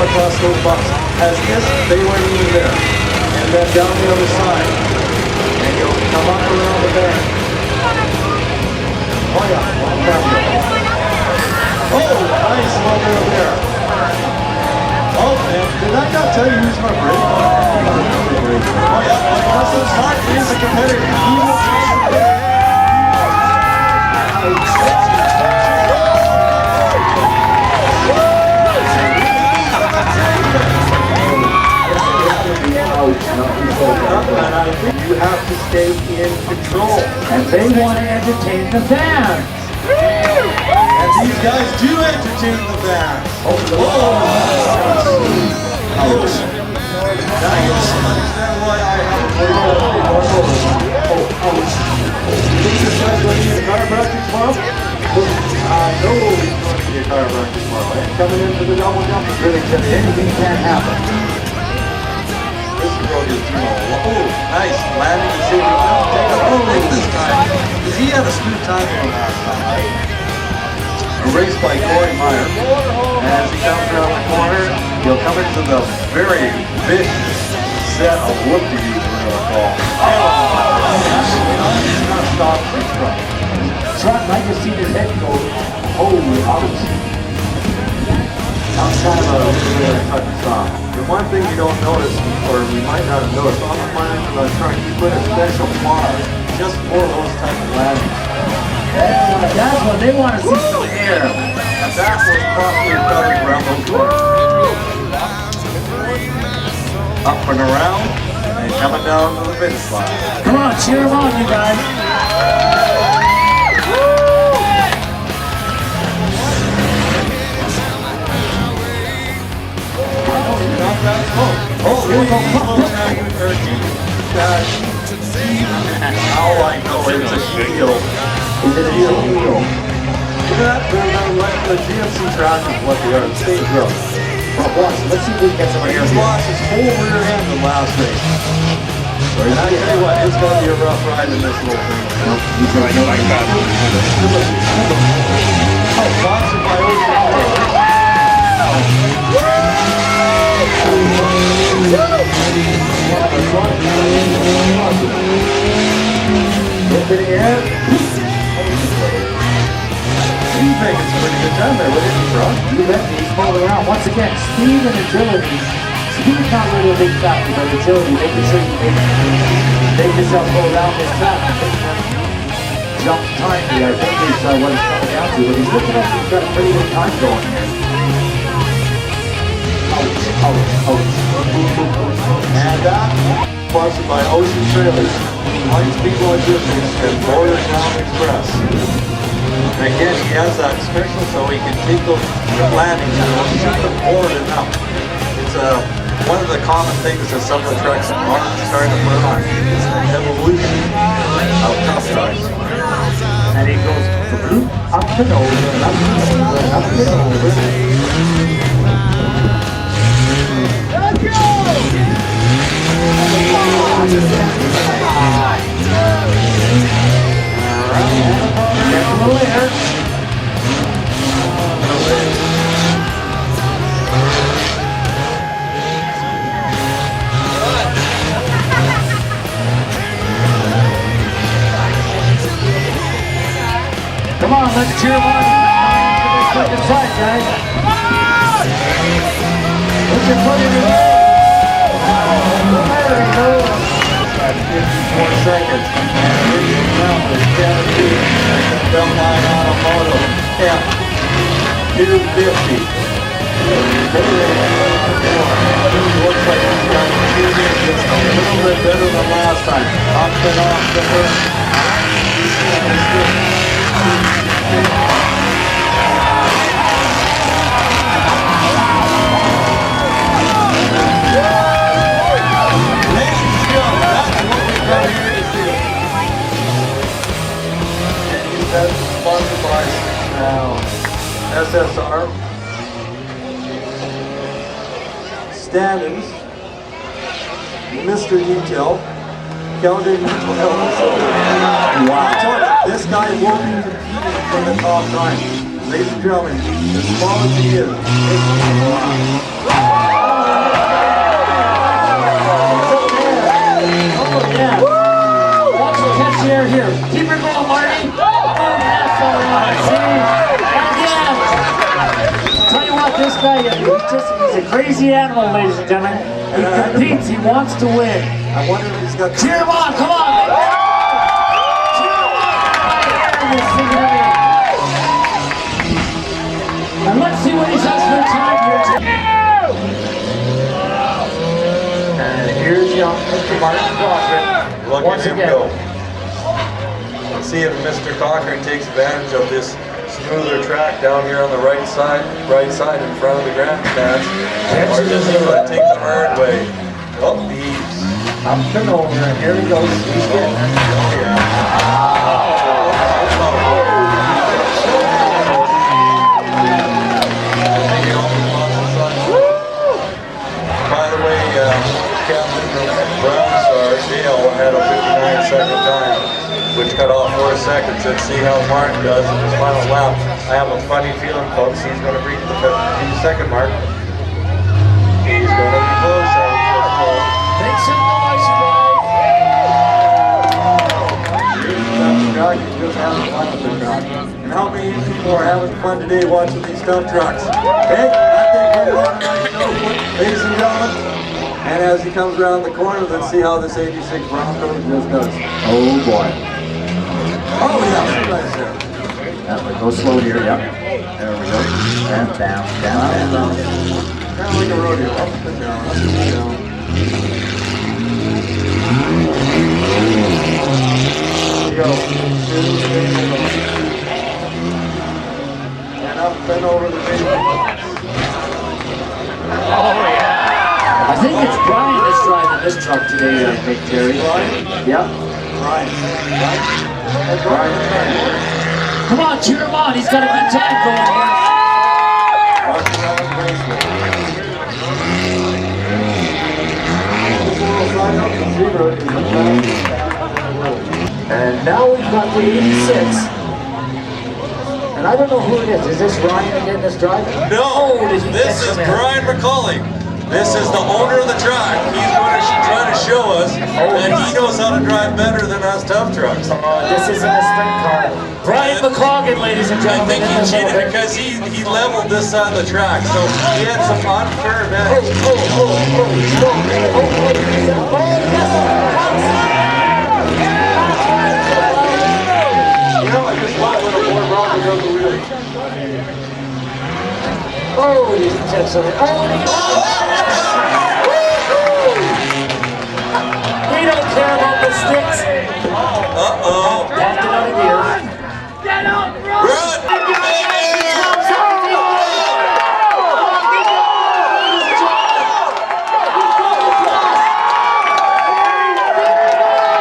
across those bumps. As if they weren't even there. And then down the other side. And you'll come up around the bend. Oh yeah, one down there. Oh, nice one there. Oh, man, did I not tell you who's my brake? Oh yeah, Russell Clark is a competitor. He will you have to stay in control. And they want to entertain the fans. And these guys do entertain the fans. Oh, now you understand why I have a You think this guy's going to need a chiropractic tomorrow? No, he's going to need a chiropractic tomorrow. And coming into the double jump is really good. Anything can happen. Nice landing and saving. Take this time. Because he had a smooth time on last time. A race by Corey Meyer. As he comes around the corner, he'll come into the very vicious set of whoop-de-doos we're going to call. He's not stopped his truck. Truck, I just see his head go, holy ouch. That's kind of a really touchy song. The one thing you don't notice, or you might not have noticed, on the front end of the truck, you put a special bar just for those type of landings. That's what they want to see some air. And that was properly covered around those doors. Up and around, and coming down to the finish line. Come on, cheer them on, you guys. Oh, here we go. Now I know it's a shield. Is it a shield? Look at that. The GMC track is what they are. The stage road. Well, watch. Let's see if we can get some of He's lost his whole rear end in the last race. And I tell you what, it's going to be a rough ride in this little thing. He's going to like that. Oh, sponsored by Ocean. Look in the air. He's making some pretty good time there with his truck. You bet me, he's falling around. Once again, speed and agility. Speed's not really a big factor, but agility, making sure you make yourself go around this track. Jump timely, I think is what he's coming down to. But he's looking like he's got a pretty good time going here. And that sponsored by Ocean Trailers, Lights People Logistics, and Border Ground Express. And again, he has that special so he can take those landings and shoot them forward and up. It's one of the common things that some of the trucks are starting to put on. It's an evolution of Tuff trucks. And he goes up and over, up and over, up and over. Come on, let's cheer them on. Put your inside, guys. Put your foot in the air. There we go. 54 seconds. Belt line on a moto. Yeah. 250. Looks like he's got 2 inches. A little bit better than last time. Up and off the first. Sponsored by SSR, Standings, Mr. Detail, Calgary Mutual Health. Wow. This guy will be competing for the top 9. Ladies and gentlemen, as small as he is, it's guy, he's a crazy animal, ladies and gentlemen. He competes, he wants to win. I wonder if he's got... Cheer him on, come on! Cheer him on! And let's see what he has for time here. And here's young Mr. Martin Cochran. Look once at him again. go. Let's see if Mr. Cochran takes advantage of this smoother track down here on the right side in front of the grandstands. Or does he want to take the hard way? Oh, he's up and over, and here he goes. He's getting it. Oh, yeah. By the way, Captain Brown Star, Dale, had a 59-second time, which cut off 4 seconds. Let's see how Mark does in his final lap. I have a funny feeling, folks, he's going to beat the 50-second mark. He's going to be close, I was just told. Make some noise, you guys. He's just having fun with the truck. And how many people are having fun today watching these Tuff trucks? Hey, that thing comes on right now, ladies and gentlemen. And as he comes around the corner, let's see how this 86 Bronco just does. Oh boy. Oh yeah, right there. Yeah, go slow here, yep. There we go. And down. Kind of like a rodeo, up and down, up and down. There you go. And up and over the table. Oh yeah. I think it's Brian that's driving this truck today, I think, Terry. Brian? Yep. Brian. That's Brian. Come on, cheer him on. He's got a good time going here. And now we've got the 86. And I don't know who it is. Is this Ryan again that's driving? No, Did he this catch is him in? Brian McCauley. This is the owner of the track. He's going to try to show us that he knows how to drive better than us Tuff trucks. This isn't a sprint car. Brian McCauley, ladies and I gentlemen. think he cheated because he leveled this side of the track, so he had some unfair advantage. You know, I just love when a boy Bronco goes a wheelie. Oh, he's intense. Oh,